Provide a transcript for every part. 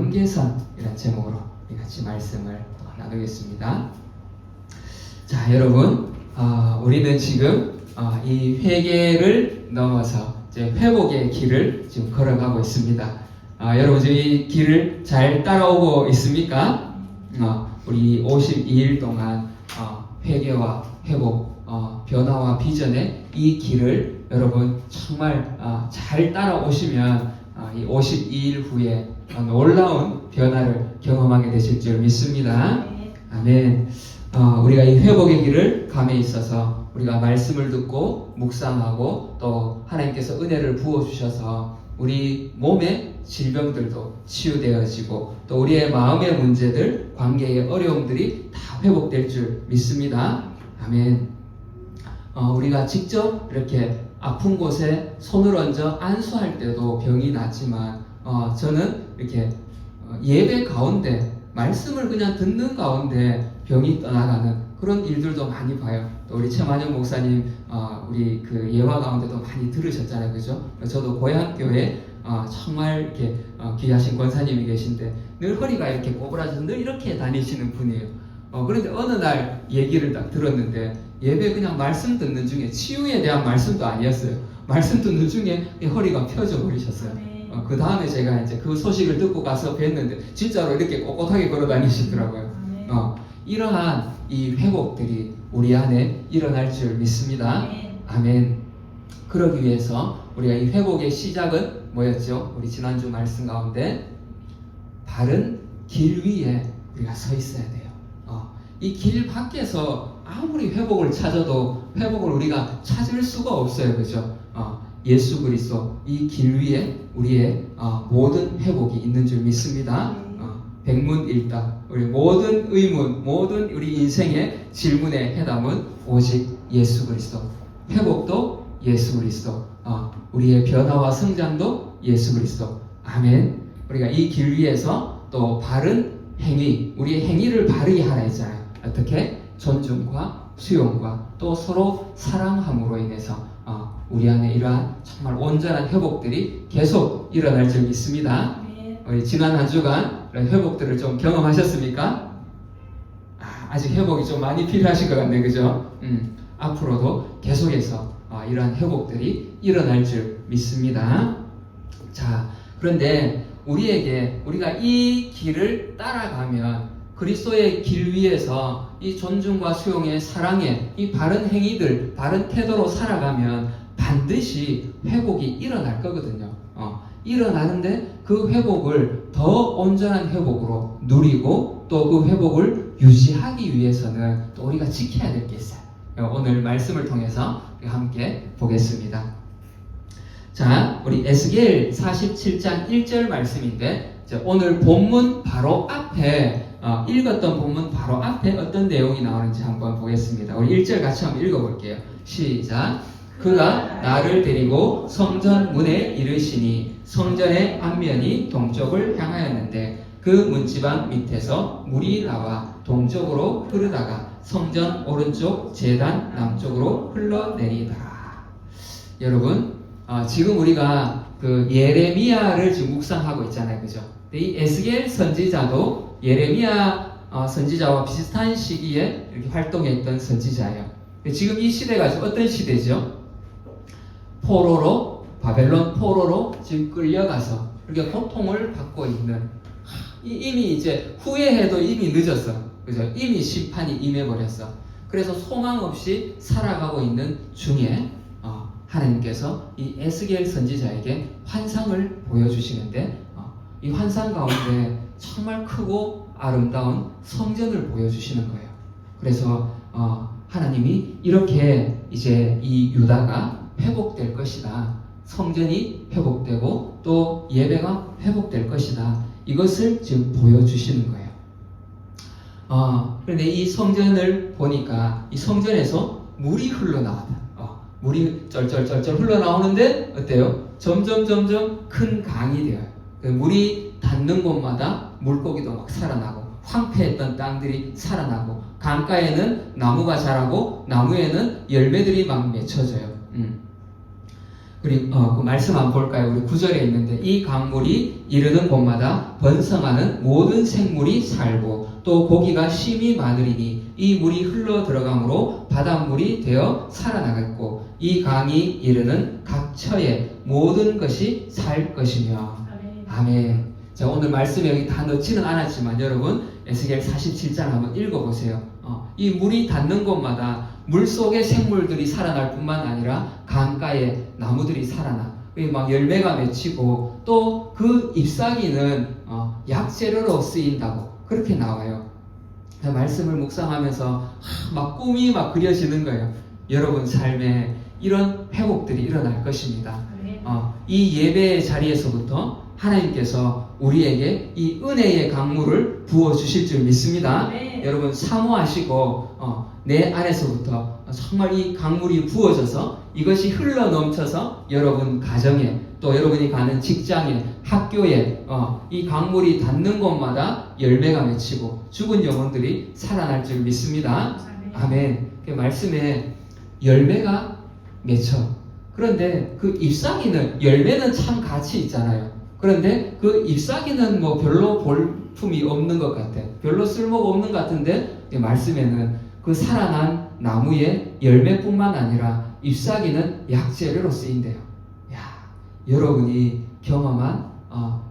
경계선이라는 제목으로 같이 말씀을 나누겠습니다. 자, 여러분, 우리는 지금 이 회개를 넘어서 이제 회복의 길을 지금 걸어가고 있습니다. 여러분 지금 이 길을 잘 따라오고 있습니까? 우리 52일 동안 회개와 회복, 변화와 비전의 이 길을 여러분 정말 잘 따라오시면 이 52일 후에 놀라운 변화를 경험하게 되실 줄 믿습니다. 아멘. 우리가 이 회복의 길을 감에 있어서 우리가 말씀을 듣고 묵상하고 또 하나님께서 은혜를 부어주셔서 우리 몸의 질병들도 치유되어지고 또 우리의 마음의 문제들, 관계의 어려움들이 다 회복될 줄 믿습니다. 아멘. 우리가 직접 이렇게 아픈 곳에 손을 얹어 안수할 때도 병이 낫지만 저는 이렇게 예배 가운데 말씀을 그냥 듣는 가운데 병이 떠나가는 그런 일들도 많이 봐요. 또 우리 최만영 목사님 우리 그 예화 가운데도 많이 들으셨잖아요, 그죠? 저도 고향교회 정말 이렇게 귀하신 권사님이 계신데 늘 허리가 이렇게 꼬부라져서 늘 이렇게 다니시는 분이에요. 그런데 어느 날 얘기를 딱 들었는데 예배 그냥 말씀 듣는 중에 치유에 대한 말씀도 아니었어요. 말씀 듣는 중에 허리가 펴져 버리셨어요. 그 다음에 제가 이제 그 소식을 듣고 가서 뵀는데 진짜로 이렇게 꼿꼿하게 걸어 다니시더라고요. 이러한 이 회복들이 우리 안에 일어날 줄 믿습니다. 아멘. 그러기 위해서 우리가 이 회복의 시작은 뭐였죠? 우리 지난주 말씀 가운데 바른 길 위에 우리가 서 있어야 돼요. 이 길 밖에서 아무리 회복을 찾아도 회복을 우리가 찾을 수가 없어요, 그죠? 예수 그리스도 이 길 위에 우리의 모든 회복이 있는 줄 믿습니다. 백문일답, 우리 모든 의문, 모든 우리 인생의 질문의 해답은 오직 예수 그리스도. 회복도 예수 그리스도. 우리의 변화와 성장도 예수 그리스도. 아멘. 우리가 이 길 위에서 또 바른 행위, 우리의 행위를 바르게 하라 했잖아요. 어떻게? 존중과 수용과 또 서로 사랑함으로 인해서 우리 안에 이러한 정말 온전한 회복들이 계속 일어날 줄 믿습니다. 우리 지난 한 주간 이런 회복들을 좀 경험하셨습니까? 아직 회복이 좀 많이 필요하신 것 같네요, 그죠? 앞으로도 계속해서 이러한 회복들이 일어날 줄 믿습니다. 자, 그런데 우리가 이 길을 따라가면 그리스도의 길 위에서 이 존중과 수용의 사랑의 이 바른 행위들, 바른 태도로 살아가면 반드시 회복이 일어날 거거든요. 일어나는데 그 회복을 더 온전한 회복으로 누리고 또 그 회복을 유지하기 위해서는 또 우리가 지켜야 될 게 있어요. 오늘 말씀을 통해서 함께 보겠습니다. 자, 우리 에스겔 47장 1절 말씀인데 오늘 본문 바로 앞에 읽었던 본문 바로 앞에 어떤 내용이 나오는지 한번 보겠습니다. 우리 1절 같이 한번 읽어볼게요. 시작. 그가 나를 데리고 성전 문에 이르시니 성전의 앞면이 동쪽을 향하였는데 그 문지방 밑에서 물이 나와 동쪽으로 흐르다가 성전 오른쪽 제단 남쪽으로 흘러내리더라. 여러분, 지금 우리가 그 예레미야를 지금 묵상하고 있잖아요, 그죠? 이 에스겔 선지자도 예레미야 선지자와 비슷한 시기에 이렇게 활동했던 선지자예요. 지금 이 시대가 어떤 시대죠? 바벨론 포로로 지금 끌려가서 이렇게 고통을 받고 있는, 이미 이제 후회해도 이미 늦었어, 그죠? 이미 심판이 임해버렸어. 그래서 소망 없이 살아가고 있는 중에 하나님께서 이 에스겔 선지자에게 환상을 보여주시는데 이 환상 가운데 정말 크고 아름다운 성전을 보여주시는 거예요. 그래서 하나님이 이렇게 이제 이 유다가 회복될 것이다. 성전이 회복되고 또 예배가 회복될 것이다. 이것을 지금 보여주시는 거예요. 그런데 이 성전을 보니까 이 성전에서 물이 흘러나왔다. 물이 쩔쩔쩔쩔 흘러나오는데 어때요? 점점 큰 강이 되어요. 물이 닿는 곳마다 물고기도 막 살아나고 황폐했던 땅들이 살아나고 강가에는 나무가 자라고 나무에는 열매들이 막 맺혀져요. 우리 그 말씀 한번 볼까요? 우리 9절에 있는데 이 강물이 이르는 곳마다 번성하는 모든 생물이 살고 또 고기가 심히 많으리니 이 물이 흘러 들어가므로 바닷물이 되어 살아나겠고 이 강이 이르는 각 처에 모든 것이 살 것이며. 아멘. 자, 오늘 말씀에 여기 다 넣지는 않았지만 여러분 에스겔 47장 한번 읽어보세요. 이 물이 닿는 곳마다 물속의 생물들이 살아날 뿐만 아니라 강가에 나무들이 살아나 막 열매가 맺히고 또 그 잎사귀는 약재료로 쓰인다고 그렇게 나와요. 말씀을 묵상하면서 막 꿈이 막 그려지는 거예요. 여러분 삶에 이런 회복들이 일어날 것입니다. 이 예배의 자리에서부터 하나님께서 우리에게 이 은혜의 강물을 부어주실 줄 믿습니다. 여러분 사모하시고 내 안에서부터 정말 이 강물이 부어져서 이것이 흘러 넘쳐서 여러분 가정에 또 여러분이 가는 직장에 학교에 이 강물이 닿는 곳마다 열매가 맺히고 죽은 영혼들이 살아날 줄 믿습니다. 아멘. 그 말씀에 열매가 맺혀. 그런데 그 잎사귀는 열매는 참 가치 있잖아요. 그런데 그 잎사귀는 뭐 별로 볼품이 없는 것 같아. 별로 쓸모가 없는 것 같은데 말씀에는 그 살아난 나무의 열매뿐만 아니라 잎사귀는 약재료로 쓰인대요. 야, 여러분이 경험한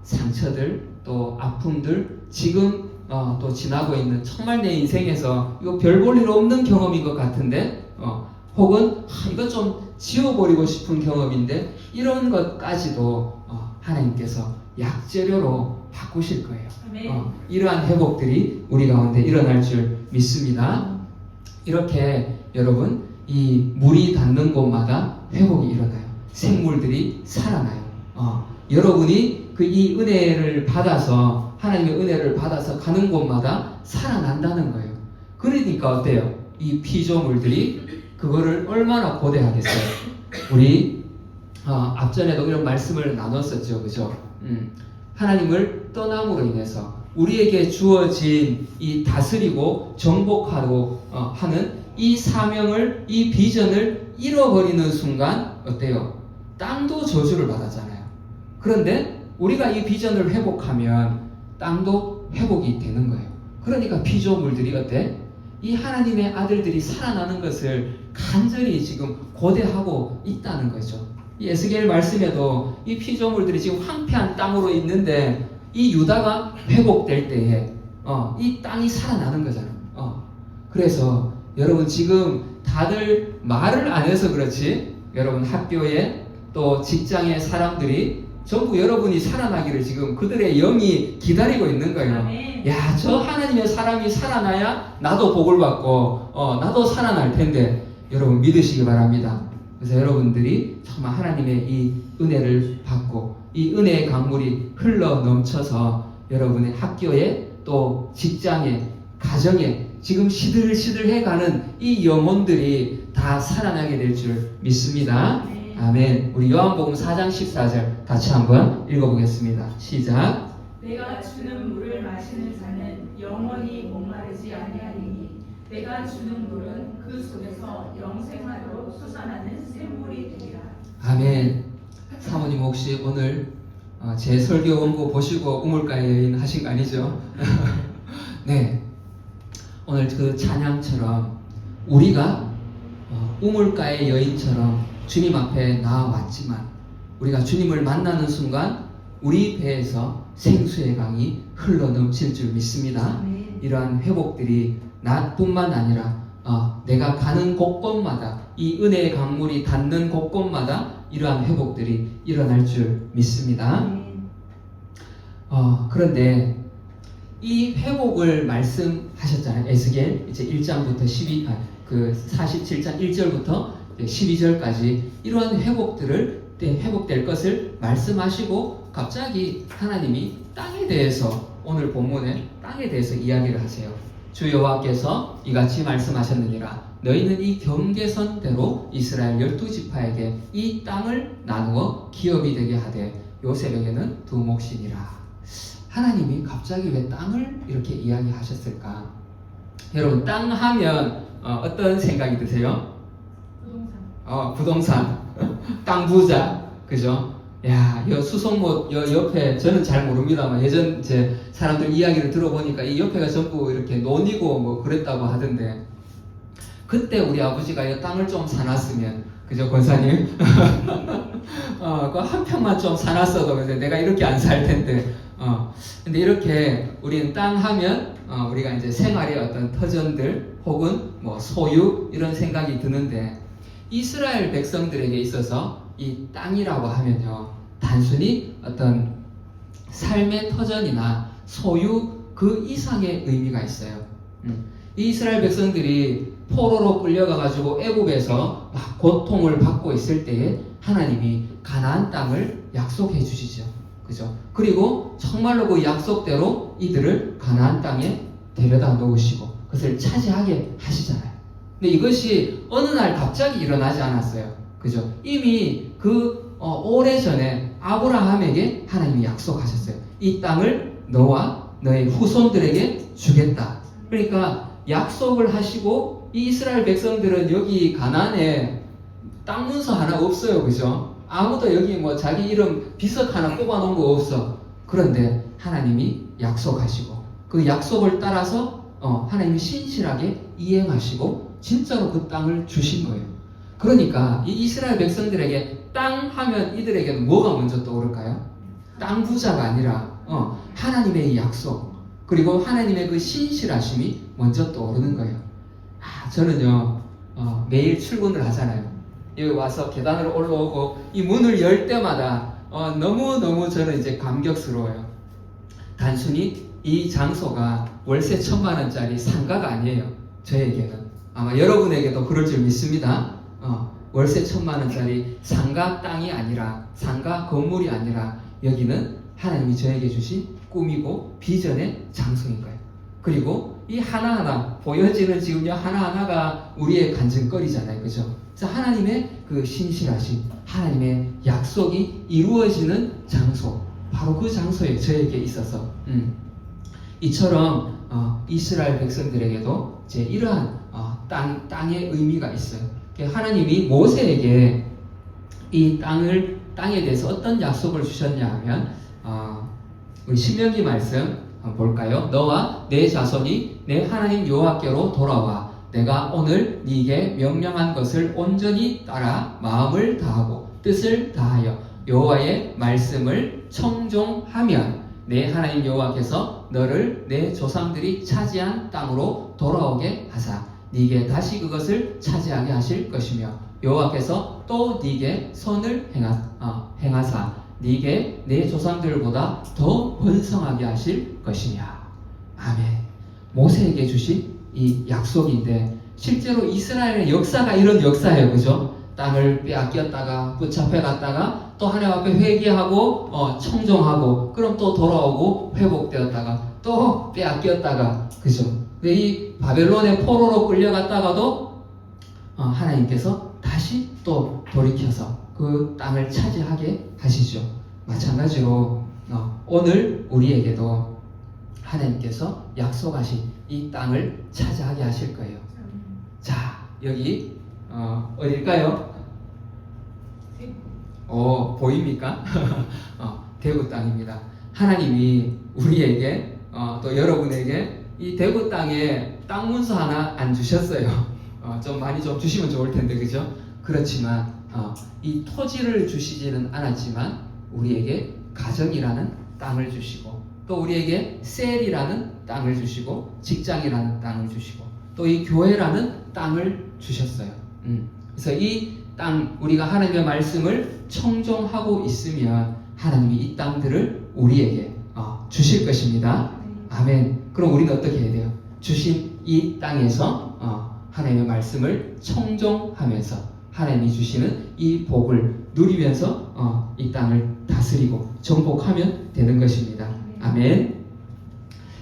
상처들 또 아픔들 지금 또 지나고 있는 정말 내 인생에서 이거 별 볼 일 없는 경험인 것 같은데 혹은 이거 좀 지워버리고 싶은 경험인데 이런 것까지도 하나님께서 약재료로 바꾸실 거예요. 이러한 회복들이 우리 가운데 일어날 줄 믿습니다. 이렇게 여러분 이 물이 닿는 곳마다 회복이 일어나요. 생물들이 살아나요. 여러분이 그 이 은혜를 받아서 하나님의 은혜를 받아서 가는 곳마다 살아난다는 거예요. 그러니까 어때요? 이 피조물들이 그거를 얼마나 고대하겠어요. 우리 앞전에도 이런 말씀을 나눴었죠, 그죠? 하나님을 떠남으로 인해서 우리에게 주어진 이 다스리고 정복하고 하는 이 사명을, 이 비전을 잃어버리는 순간 어때요? 땅도 저주를 받았잖아요. 그런데 우리가 이 비전을 회복하면 땅도 회복이 되는 거예요. 그러니까 피조물들이 어때? 이 하나님의 아들들이 살아나는 것을 간절히 지금 고대하고 있다는 거죠. 이 에스겔 말씀에도 이 피조물들이 지금 황폐한 땅으로 있는데 이 유다가 회복될 때에 이 땅이 살아나는 거잖아요. 그래서 여러분 지금 다들 말을 안 해서 그렇지 여러분 학교에 또 직장의 사람들이 전부 여러분이 살아나기를 지금 그들의 영이 기다리고 있는 거예요. 야, 저 하나님의 사람이 살아나야 나도 복을 받고 나도 살아날 텐데 여러분 믿으시기 바랍니다. 그래서 여러분들이 정말 하나님의 이 은혜를 받고 이 은혜의 강물이 흘러 넘쳐서 여러분의 학교에 또 직장에 가정에 지금 시들시들해가는 이 영혼들이 다 살아나게 될 줄 믿습니다. 아멘. 우리 요한복음 4장 14절 같이 한번 읽어보겠습니다. 시작. 내가 주는 물을 마시는 자는 영원히 목마르지 아니하리니 내가 주는 물은 그 속에서 영생하도록 솟아나는 샘물이 되리라. 아멘. 사모님 혹시 오늘 제 설교 원고 보시고 우물가의 여인 하신 거 아니죠? 네. 오늘 그 찬양처럼 우리가 우물가의 여인처럼 주님 앞에 나와왔지만 우리가 주님을 만나는 순간 우리 배에서 생수의 강이 흘러 넘칠 줄 믿습니다. 이러한 회복들이 나뿐만 아니라 내가 가는 곳곳마다 이 은혜의 강물이 닿는 곳곳마다 이러한 회복들이 일어날 줄 믿습니다. 그런데 이 회복을 말씀하셨잖아요. 에스겔 이제 1장부터 47장 1절부터 12절까지 이러한 회복들을 회복될 것을 말씀하시고 갑자기 하나님이 땅에 대해서 오늘 본문에 땅에 대해서 이야기를 하세요. 주 여호와께서 이같이 말씀하셨느니라. 너희는 이 경계선대로 이스라엘 12지파에게 이 땅을 나누어 기업이 되게 하되 요셉에게는 두 몫이니라. 하나님이 갑자기 왜 땅을 이렇게 이야기하셨을까? 여러분 땅 하면 어떤 생각이 드세요? 부동산. 부동산, 땅 부자, 그죠? 야, 여 수송못 여 옆에 저는 잘 모릅니다만 예전 제 사람들 이야기를 들어보니까 이 옆에가 전부 이렇게 논이고 뭐 그랬다고 하던데 그때 우리 아버지가 이 땅을 좀 사놨으면 그죠 권사님? 그 한 평만 좀 사놨어도 근데 내가 이렇게 안 살 텐데 근데 이렇게 우리는 땅 하면 우리가 이제 생활의 어떤 터전들 혹은 뭐 소유 이런 생각이 드는데 이스라엘 백성들에게 있어서 이 땅이라고 하면요 단순히 어떤 삶의 터전이나 소유 그 이상의 의미가 있어요. 이 이스라엘 백성들이 포로로 끌려가가지고 애굽에서 막 고통을 받고 있을 때에 하나님이 가나안 땅을 약속해 주시죠. 그죠? 그리고 정말로 그 약속대로 이들을 가나안 땅에 데려다 놓으시고 그것을 차지하게 하시잖아요. 근데 이것이 어느 날 갑자기 일어나지 않았어요. 그죠? 이미 그 오래전에 아브라함에게 하나님이 약속하셨어요. 이 땅을 너와 너의 후손들에게 주겠다. 그러니까 약속을 하시고 이 이스라엘 백성들은 여기 가나안에 땅 문서 하나 없어요. 그죠? 아무도 여기 뭐 자기 이름 비석 하나 뽑아놓은 거 없어. 그런데 하나님이 약속하시고 그 약속을 따라서 하나님이 신실하게 이행하시고 진짜로 그 땅을 주신 거예요. 그러니까 이 이스라엘 백성들에게 땅 하면 이들에게는 뭐가 먼저 떠오를까요? 땅 부자가 아니라 하나님의 약속 그리고 하나님의 그 신실하심이 먼저 떠오르는 거예요. 저는요 매일 출근을 하잖아요. 여기 와서 계단을 올라오고 이 문을 열 때마다 너무너무 저는 이제 감격스러워요. 단순히 이 장소가 월세 1,000,000원짜리 상가가 아니에요. 저에게는 아마 여러분에게도 그럴 줄 믿습니다. 월세 1,000,000원짜리 상가 땅이 아니라 상가 건물이 아니라 여기는 하나님이 저에게 주신 꿈이고 비전의 장소인 거예요. 그리고 이 하나하나 보여지는 지금요 하나하나가 우리의 간증거리잖아요. 그죠? 그래서 하나님의 그 신실하심 하나님의 약속이 이루어지는 장소 바로 그 장소에 저에게 있어서 이처럼 이스라엘 백성들에게도 이제 이러한 땅의 의미가 있어요. 하나님이 모세에게 이 땅에 대해서 어떤 약속을 주셨냐 하면 우리 신명기 말씀 한번 볼까요? 너와 내 자손이 내 하나님 여호와께로 돌아와 내가 오늘 네게 명령한 것을 온전히 따라 마음을 다하고 뜻을 다하여 여호와의 말씀을 청종하면 내 하나님 여호와께서 너를 내 조상들이 차지한 땅으로 돌아오게 하사 네게 다시 그것을 차지하게 하실 것이며 여호와께서 또 네게 선을 행하사 네게 내 조상들보다 더 번성하게 하실 것이냐. 아멘. 모세에게 주신 이 약속인데 실제로 이스라엘의 역사가 이런 역사예요. 그죠? 땅을 빼앗겼다가 붙잡혀 갔다가 또 하나님 앞에 회개하고 청종하고 그럼 또 돌아오고 회복되었다가 또 빼앗겼다가 그죠? 근데 이 바벨론의 포로로 끌려갔다가도 하나님께서 다시 또 돌이켜서 그 땅을 차지하게 하시죠. 마찬가지로 오늘 우리에게도 하나님께서 약속하신 이 땅을 차지하게 하실 거예요. 자, 여기 어딜까요? 보입니까? 대구 땅입니다. 하나님이 우리에게 또 여러분에게 이 대구 땅에 땅 문서 하나 안 주셨어요. 좀 많이 좀 주시면 좋을 텐데 그죠? 그렇지만 이 토지를 주시지는 않았지만 우리에게 가정이라는 땅을 주시고 또 우리에게 셀이라는 땅을 주시고 직장이라는 땅을 주시고 또 이 교회라는 땅을 주셨어요. 그래서 이 땅 우리가 하나님의 말씀을 청종하고 있으면 하나님이 이 땅들을 우리에게 주실 것입니다. 아멘. 그럼 우리는 어떻게 해야 돼요? 주신 이 땅에서 하나님의 말씀을 청종하면서 하나님이 주시는 이 복을 누리면서 이 땅을 다스리고 정복하면 되는 것입니다. 아멘.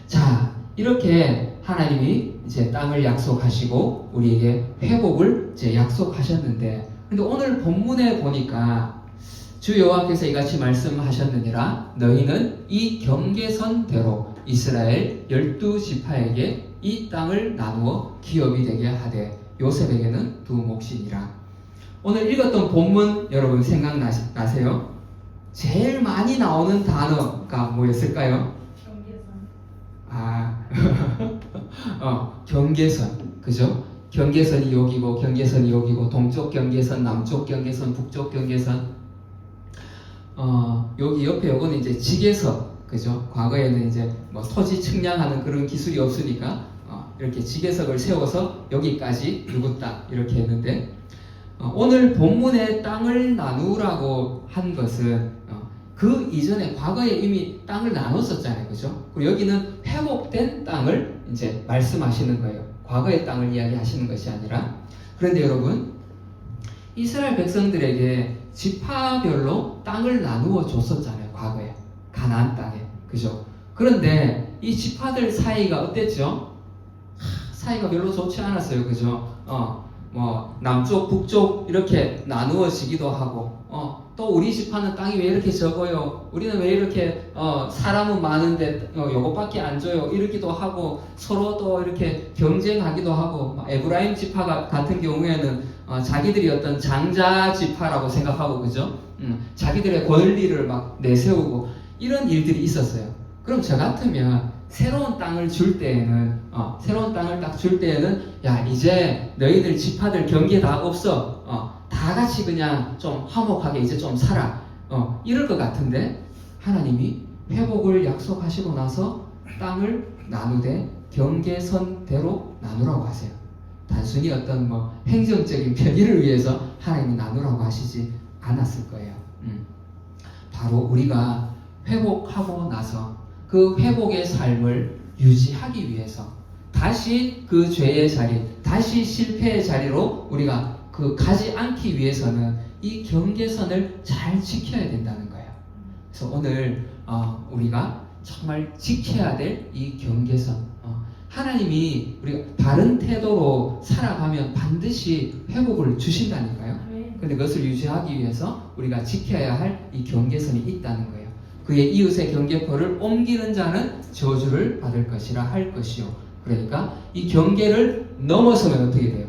자, 이렇게 하나님이 이제 땅을 약속하시고 우리에게 회복을 이제 약속하셨는데, 근데 오늘 본문에 보니까 주 여호와께서 이같이 말씀하셨느니라 너희는 이 경계선대로 이스라엘 12지파에게 이 땅을 나누어 기업이 되게 하되 요셉에게는 두 몫이니라. 오늘 읽었던 본문 여러분 생각나세요? 제일 많이 나오는 단어가 뭐였을까요? 경계선. 그죠? 경계선이 여기고, 경계선이 여기고, 동쪽 경계선, 남쪽 경계선, 북쪽 경계선. 여기 옆에 요거는 이제 지게선. 그죠? 과거에는 이제 뭐 토지 측량하는 그런 기술이 없으니까, 이렇게 지게석을 세워서 여기까지 누구 땅, 이렇게 했는데, 오늘 본문의 땅을 나누라고 한 것은, 그 이전에 과거에 이미 땅을 나눴었잖아요. 그죠? 그리고 여기는 회복된 땅을 이제 말씀하시는 거예요. 과거의 땅을 이야기하시는 것이 아니라. 그런데 여러분, 이스라엘 백성들에게 지파별로 땅을 나누어 줬었잖아요. 과거에. 가나안 땅에. 그죠? 그런데 이 지파들 사이가 어땠죠? 사이가 별로 좋지 않았어요. 그죠? 뭐 남쪽, 북쪽 이렇게 나누어지기도 하고, 또 우리 지파는 땅이 왜 이렇게 적어요? 우리는 왜 이렇게 사람은 많은데 요것밖에 안 줘요? 이러기도 하고, 서로 또 이렇게 경쟁하기도 하고, 에브라임 지파 같은 경우에는 자기들이 어떤 장자 지파라고 생각하고, 그죠? 자기들의 권리를 막 내세우고 이런 일들이 있었어요. 그럼 저 같으면 새로운 땅을 줄 때에는 새로운 땅을 딱 줄 때에는 야, 이제 너희들 지파들 경계 다 없어. 다 같이 그냥 좀 화목하게 이제 좀 살아. 이럴 것 같은데 하나님이 회복을 약속하시고 나서 땅을 나누되 경계선대로 나누라고 하세요. 단순히 어떤 뭐 행정적인 편의를 위해서 하나님이 나누라고 하시지 않았을 거예요. 바로 우리가 회복하고 나서 그 회복의 삶을 유지하기 위해서 다시 그 죄의 자리, 다시 실패의 자리로 우리가 가지 않기 위해서는 이 경계선을 잘 지켜야 된다는 거예요. 그래서 오늘 우리가 정말 지켜야 될 이 경계선, 하나님이 우리가 바른 태도로 살아가면 반드시 회복을 주신다니까요. 근데 그것을 유지하기 위해서 우리가 지켜야 할 이 경계선이 있다는 거예요. 그의 이웃의 경계포를 옮기는 자는 저주를 받을 것이라 할 것이요. 그러니까 이 경계를 넘어서면 어떻게 돼요?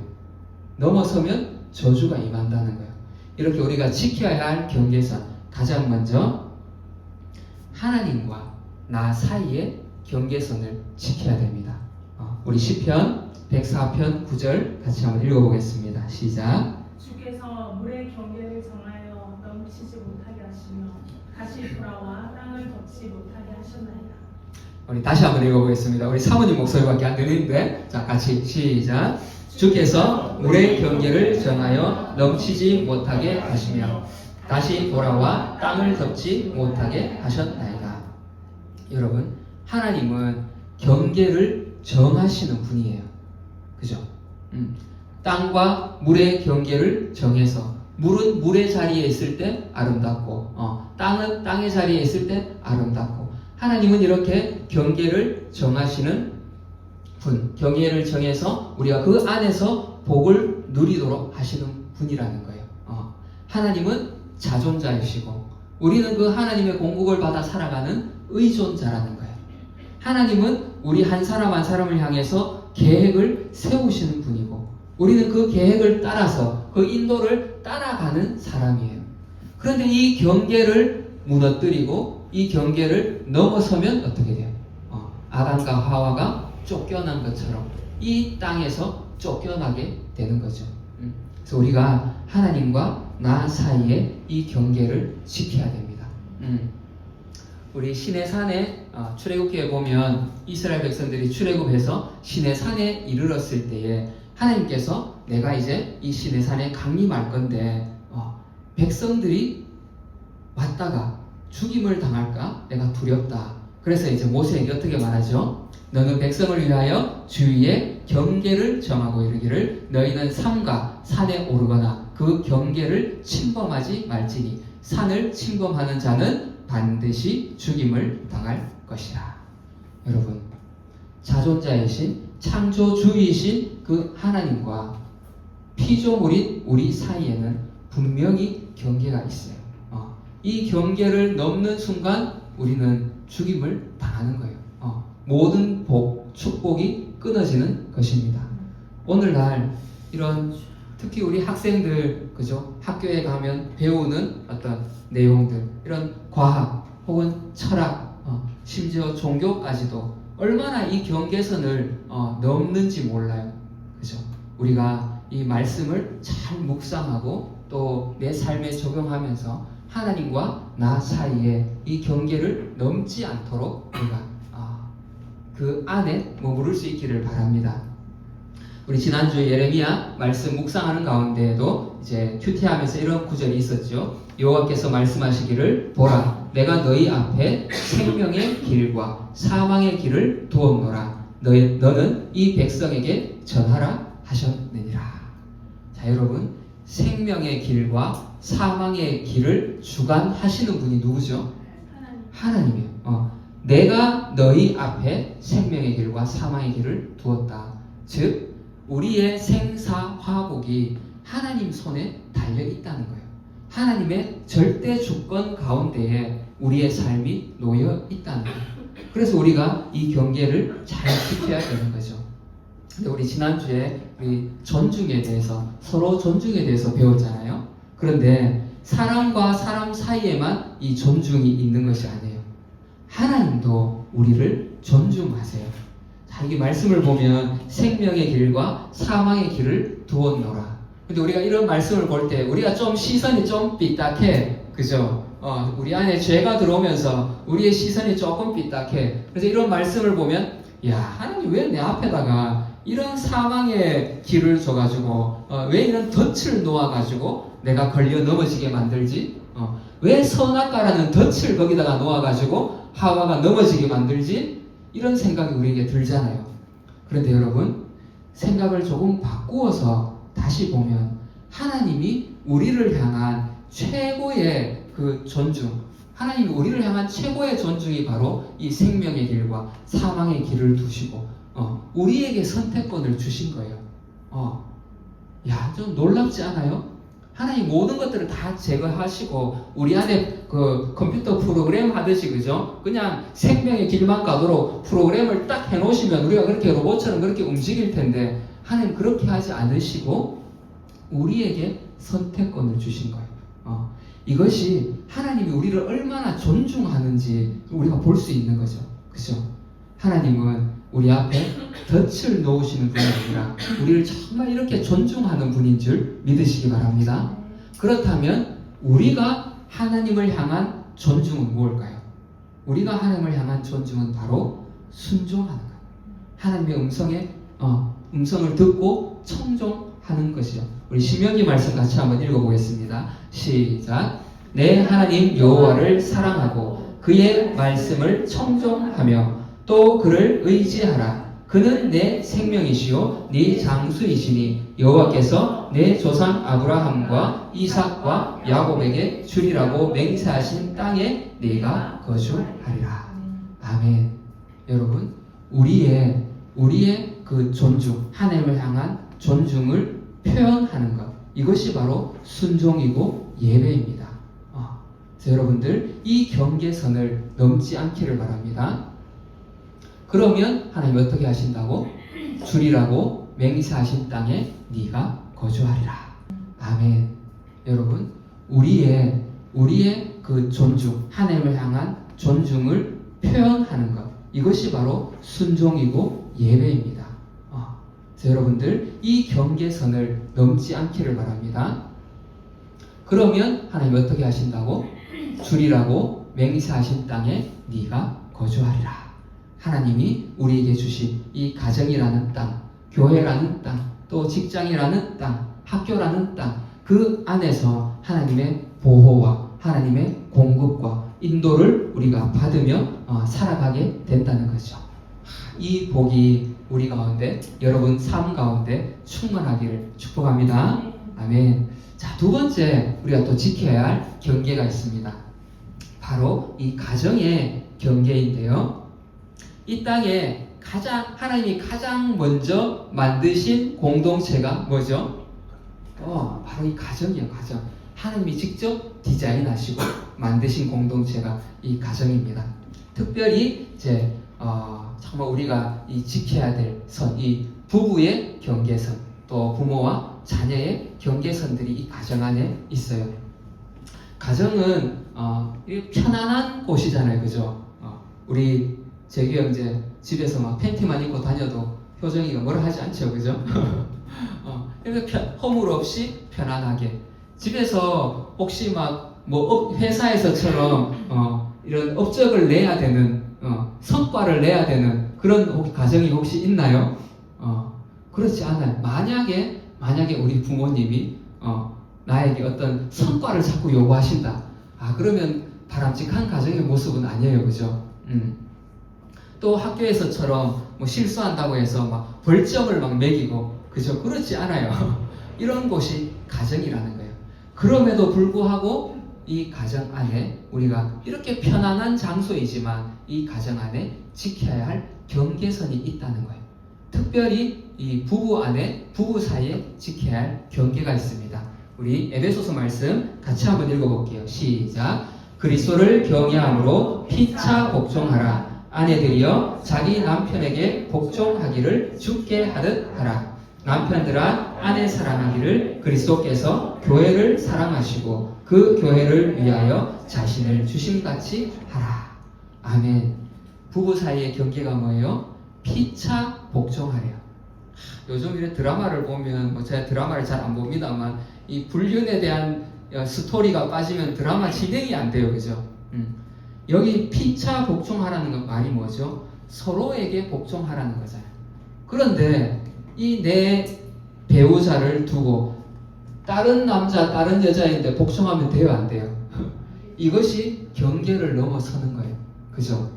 넘어서면 저주가 임한다는 거예요. 이렇게 우리가 지켜야 할 경계선, 가장 먼저 하나님과 나 사이의 경계선을 지켜야 됩니다. 우리 시편 104편 9절 같이 한번 읽어보겠습니다. 시작. 주께서 물의 경계를 정하여 넘치지 못하게 하시며 다시 돌아와 땅을 덮지 못하게 하셨나이다. 우리 다시 한번 읽어보겠습니다. 우리 사모님 목소리밖에 안 들리는데, 자, 같이 시작. 주께서 물의 경계를 정하여 넘치지 못하게 하시며 다시 돌아와 땅을 덮지 못하게 하셨나이다. 여러분, 하나님은 경계를 정하시는 분이에요. 그죠? 땅과 물의 경계를 정해서 물은 물의 자리에 있을 때 아름답고 땅은 땅의 자리에 있을 때 아름답고, 하나님은 이렇게 경계를 정하시는 분, 경계를 정해서 우리가 그 안에서 복을 누리도록 하시는 분이라는 거예요. 하나님은 자존자이시고 우리는 그 하나님의 공급을 받아 살아가는 의존자라는 거예요. 하나님은 우리 한 사람 한 사람을 향해서 계획을 세우시는 분이고 우리는 그 계획을 따라서 그 인도를 따라가는 사람이에요. 그런데 이 경계를 무너뜨리고 이 경계를 넘어서면 어떻게 돼요? 아담과 하와가 쫓겨난 것처럼 이 땅에서 쫓겨나게 되는 거죠. 그래서 우리가 하나님과 나 사이에 이 경계를 지켜야 됩니다. 우리 시내산에 출애굽기에 보면 이스라엘 백성들이 출애굽해서 시내산에 이르렀을 때에 하나님께서 내가 이제 이 시내산에 강림할 건데 백성들이 왔다가 죽임을 당할까 내가 두렵다. 그래서 이제 모세에게 어떻게 말하죠? 너는 백성을 위하여 주위에 경계를 정하고 이르기를 너희는 삼가 산에 오르거나 그 경계를 침범하지 말지니 산을 침범하는 자는 반드시 죽임을 당할 것이라. 여러분, 자존자이신 창조주이신 그 하나님과 피조물인 우리 사이에는 분명히 경계가 있어요. 이 경계를 넘는 순간 우리는 죽임을 당하는 거예요. 모든 축복이 끊어지는 것입니다. 오늘날 이런 특히 우리 학생들, 그죠? 학교에 가면 배우는 어떤 내용들, 이런 과학 혹은 철학, 심지어 종교까지도 얼마나 이 경계선을 넘는지 몰라요. 그죠? 우리가 이 말씀을 잘 묵상하고 또 내 삶에 적용하면서 하나님과 나 사이에 이 경계를 넘지 않도록 우리가 그 안에 머무를 수 있기를 바랍니다. 우리 지난주에 예레미야 말씀 묵상하는 가운데에도 이제 큐티하면서 이런 구절이 있었죠. 여호와께서 말씀하시기를 보라, 내가 너희 앞에 생명의 길과 사망의 길을 두었노라. 너는 이 백성에게 전하라 하셨느니라. 자, 여러분, 생명의 길과 사망의 길을 주관하시는 분이 누구죠? 하나님이에요. 내가 너희 앞에 생명의 길과 사망의 길을 두었다. 즉 우리의 생사화복이 하나님 손에 달려 있다는 거예요. 하나님의 절대 주권 가운데에 우리의 삶이 놓여 있다는 거예요. 그래서 우리가 이 경계를 잘 지켜야 되는 거죠. 근데 우리 지난주에 우리 존중에 대해서, 서로 존중에 대해서 배웠잖아요. 그런데 사람과 사람 사이에만 이 존중이 있는 것이 아니에요. 하나님도 우리를 존중하세요. 자, 이게 말씀을 보면 생명의 길과 사망의 길을 두었노라. 근데 우리가 이런 말씀을 볼 때 우리가 좀 시선이 좀 삐딱해. 그죠? 우리 안에 죄가 들어오면서 우리의 시선이 조금 삐딱해. 그래서 이런 말씀을 보면, 야, 하나님 왜 내 앞에다가 이런 사망의 길을 줘가지고, 왜 이런 덫을 놓아가지고 내가 걸려 넘어지게 만들지? 왜 선악과라는 덫을 거기다가 놓아가지고 하와가 넘어지게 만들지? 이런 생각이 우리에게 들잖아요. 그런데 여러분, 생각을 조금 바꾸어서 다시 보면 하나님이 우리를 향한 최고의 그 존중, 하나님이 우리를 향한 최고의 존중이 바로 이 생명의 길과 사망의 길을 두시고 우리에게 선택권을 주신 거예요. 야, 좀 놀랍지 않아요? 하나님 모든 것들을 다 제거하시고 우리 안에 그 컴퓨터 프로그램 하듯이, 그죠? 그냥 생명의 길만 가도록 프로그램을 딱 해놓으시면 우리가 그렇게 로봇처럼 그렇게 움직일 텐데, 하나님 그렇게 하지 않으시고 우리에게 선택권을 주신 거예요. 이것이 하나님이 우리를 얼마나 존중하는지 우리가 볼 수 있는 거죠. 그죠? 하나님은 우리 앞에 덫을 놓으시는 분이 아니라 우리를 정말 이렇게 존중하는 분인 줄 믿으시기 바랍니다. 그렇다면 우리가 하나님을 향한 존중은 무엇일까요? 우리가 하나님을 향한 존중은 바로 순종하는 거예요. 하나님의 음성을 듣고 청종하는 것이죠. 우리 신명기 말씀 같이 한번 읽어보겠습니다. 시작. 내 하나님 여호와를 사랑하고 그의 말씀을 청종하며 또 그를 의지하라. 그는 내 생명이시요 네 장수이시니 여호와께서 내 조상 아브라함과 이삭과 야곱에게 주리라고 맹세하신 땅에 네가 거주하리라. 아멘. 여러분, 우리의 그 존중, 하나님을 향한 존중을 표현하는 것, 이것이 바로 순종이고 예배입니다. 그래서 여러분들 이 경계선을 넘지 않기를 바랍니다. 그러면 하나님 어떻게 하신다고? 주리라고 맹세하신 땅에 네가 거주하리라. 아멘. 여러분, 우리의 그 존중, 하나님을 향한 존중을 표현하는 것, 이것이 바로 순종이고 예배입니다. 그래서 여러분들 이 경계선을 넘지 않기를 바랍니다. 그러면 하나님 어떻게 하신다고? 주리라고 맹세하신 땅에 네가 거주하리라. 하나님이 우리에게 주신 이 가정이라는 땅, 교회라는 땅, 또 직장이라는 땅, 학교라는 땅, 그 안에서 하나님의 보호와 하나님의 공급과 인도를 우리가 받으며 살아가게 된다는 거죠. 이 복이 우리 가운데, 여러분 삶 가운데 충만하기를 축복합니다. 아멘. 자, 두 번째 우리가 또 지켜야 할 경계가 있습니다. 바로 이 가정의 경계인데요. 이 땅에 하나님이 가장 먼저 만드신 공동체가 뭐죠? 바로 이 가정이에요, 가정. 하나님이 직접 디자인하시고 만드신 공동체가 이 가정입니다. 특별히 이제 정말 우리가 이 지켜야 될 선, 이 부부의 경계선, 또 부모와 자녀의 경계선들이 이 가정 안에 있어요. 가정은 이 편안한 곳이잖아요, 그죠? 우리 재규 형제 집에서 막 팬티만 입고 다녀도 효정이가 뭐라 하지 않죠, 그죠? 이렇게 허물 없이 편안하게 집에서 혹시 막 뭐 회사에서처럼 이런 업적을 내야 되는 성과를 내야 되는 그런 가정이 혹시 있나요? 그렇지 않아요. 만약에 우리 부모님이 나에게 어떤 성과를 자꾸 요구하신다. 그러면 바람직한 가정의 모습은 아니에요, 그죠? 또 학교에서처럼 뭐 실수한다고 해서 막 벌점을 막 매기고, 그죠? 그렇지 않아요. 이런 곳이 가정이라는 거예요. 그럼에도 불구하고 이 가정 안에 우리가 이렇게 편안한 장소이지만 이 가정 안에 지켜야 할 경계선이 있다는 거예요. 특별히 이 부부 사이에 지켜야 할 경계가 있습니다. 우리 에베소서 말씀 같이 한번 읽어볼게요. 시작. 그리스도를 경외함으로 피차 복종하라. 아내들이여 자기 남편에게 복종하기를 주께 하듯 하라. 남편들아 아내 사랑하기를 그리스도께서 교회를 사랑하시고 그 교회를 위하여 자신을 주심같이 하라. 아멘. 부부 사이의 경계가 뭐예요? 피차 복종하래요. 요즘 이런 드라마를 보면 뭐 제가 드라마를 잘 안 봅니다만 이 불륜에 대한 스토리가 빠지면 드라마 진행이 안 돼요, 그죠? 여기 피차 복종하라는 건 말이 뭐죠? 서로에게 복종하라는 거잖아요. 그런데 이 내 배우자를 두고 다른 남자, 다른 여자인데 복종하면 돼요, 안 돼요? 이것이 경계를 넘어서는 거예요, 그죠?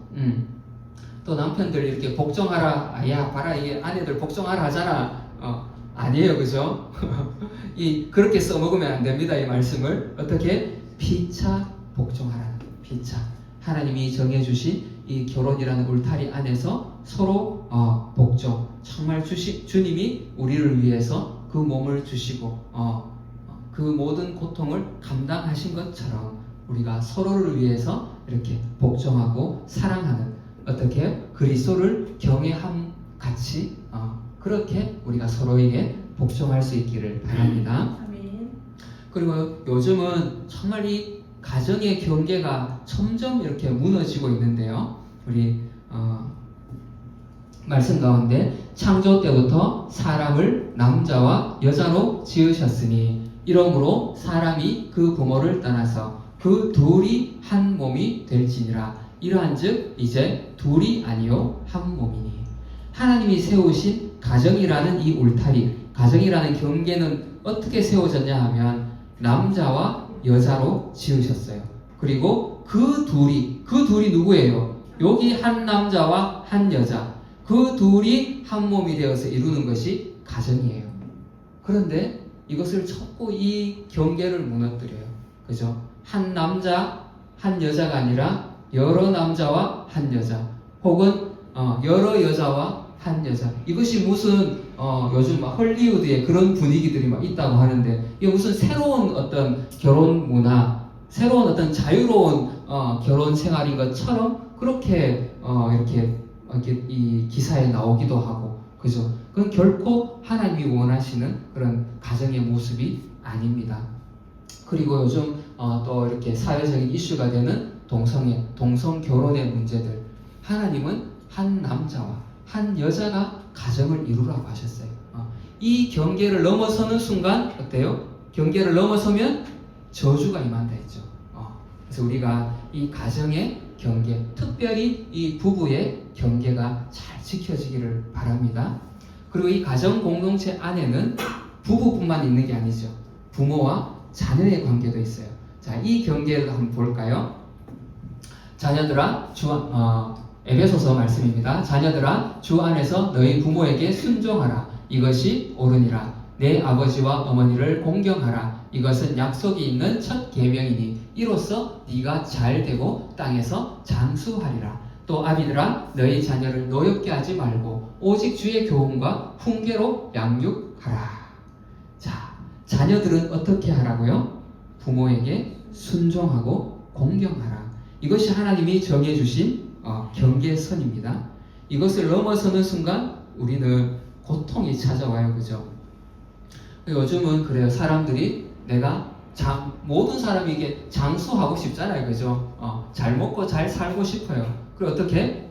또 남편들 이렇게 복종하라, 야 봐라 이게 아내들 복종하라 하잖아. 아니에요, 그죠? 그렇게 써먹으면 안 됩니다. 이 말씀을 어떻게 피차 복종하라는 거예요. 피차. 하나님이 정해주신 이 결혼이라는 울타리 안에서 서로 복종. 정말 주님이 우리를 위해서 그 몸을 주시고 그 모든 고통을 감당하신 것처럼 우리가 서로를 위해서 이렇게 복종하고 사랑하는 어떻게 그리스도를 경외함 같이 그렇게 우리가 서로에게 복종할 수 있기를 바랍니다. 그리고 요즘은 정말 이 가정의 경계가 점점 이렇게 무너지고 있는데요. 우리 말씀 가운데 창조 때부터 사람을 남자와 여자로 지으셨으니 이러므로 사람이 그 부모를 떠나서 그 둘이 한 몸이 될지니라. 이러한즉 이제 둘이 아니요 한 몸이니. 하나님이 세우신 가정이라는 이 울타리, 가정이라는 경계는 어떻게 세워졌냐 하면 남자와 여자로 지으셨어요. 그리고 그 둘이 누구예요? 여기 한 남자와 한 여자, 그 둘이 한 몸이 되어서 이루는 것이 가정이에요. 그런데 이것을 자꾸 이 경계를 무너뜨려요. 그죠? 한 남자, 한 여자가 아니라 여러 남자와 한 여자, 혹은 여러 여자와 한 여자. 이것이 무슨 요즘 막 헐리우드에 그런 분위기들이 막 있다고 하는데 이게 무슨 새로운 어떤 결혼 문화, 새로운 어떤 자유로운 결혼 생활인 것처럼 그렇게 이렇게 이 기사에 나오기도 하고, 그죠? 그건 결코 하나님이 원하시는 그런 가정의 모습이 아닙니다. 그리고 요즘 또 이렇게 사회적인 이슈가 되는 동성 결혼의 문제들. 하나님은 한 남자와 한 여자가 가정을 이루라고 하셨어요. 이 경계를 넘어서는 순간 어때요? 경계를 넘어서면 저주가 임한다 했죠. 그래서 우리가 이 가정의 경계, 특별히 이 부부의 경계가 잘 지켜지기를 바랍니다. 그리고 이 가정 공동체 안에는 부부뿐만 있는 게 아니죠. 부모와 자녀의 관계도 있어요. 자, 이 경계를 한번 볼까요? 자녀들아, 에베소서 말씀입니다. 자녀들아, 주 안에서 너희 부모에게 순종하라. 이것이 옳으니라. 내 아버지와 어머니를 공경하라. 이것은 약속이 있는 첫 계명이니 이로써 네가 잘 되고 땅에서 장수하리라. 또 아비들아, 너희 자녀를 노엽게 하지 말고 오직 주의 교훈과 훈계로 양육하라. 자, 자녀들은 어떻게 하라고요? 부모에게 순종하고 공경하라. 이것이 하나님이 정해주신 경계선입니다. 이것을 넘어서는 순간 우리는 고통이 찾아와요, 그죠? 요즘은 그래요. 사람들이 내가 모든 사람이 이게 장수하고 싶잖아요. 그죠? 잘 먹고 잘 살고 싶어요. 그리고 어떻게?